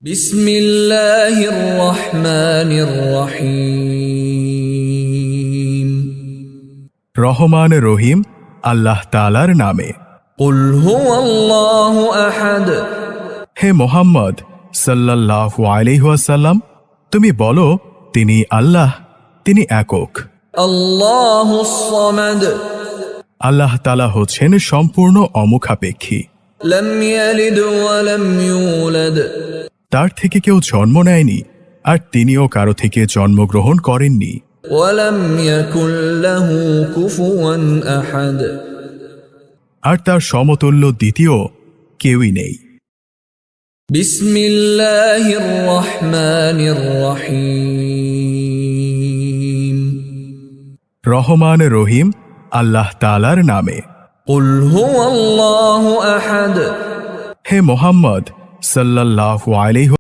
বিসমিল্লাহির রহমানির রহিম। রহমান রহিম আল্লাহ তাআলার নামে। কুল হুয়াল্লাহু আহাদ। হে মোহাম্মদ সাল্লাল্লাহু আলাইহি ওয়াসাল্লাম, তুমি বলো, তিনি আল্লাহ, তিনি একক। আল্লাহুস সামাদ। আল্লাহ তাআলা হচ্ছেন সম্পূর্ণ অমুখাপেক্ষী। লাম ইয়ালিদ ওয়া লাম ইউলাদ। তার থেকে কেউ জন্ম নেয়নি, আর তিনিও কারো থেকে জন্মগ্রহণ করেননি। ওয়া লাম ইয়াকুল লাহু কুফুয়ান আহাদ। আর তার সমতুল্য দ্বিতীয় কেউই নেই। বিসমিল্লাহির রহমানির রহিম। রহমান রহিম আল্লাহ তাআলার নামে। কুল হুয়াল্লাহু আহাদ। হে মোহাম্মদ সাল্লাল্লাহু আলাইহি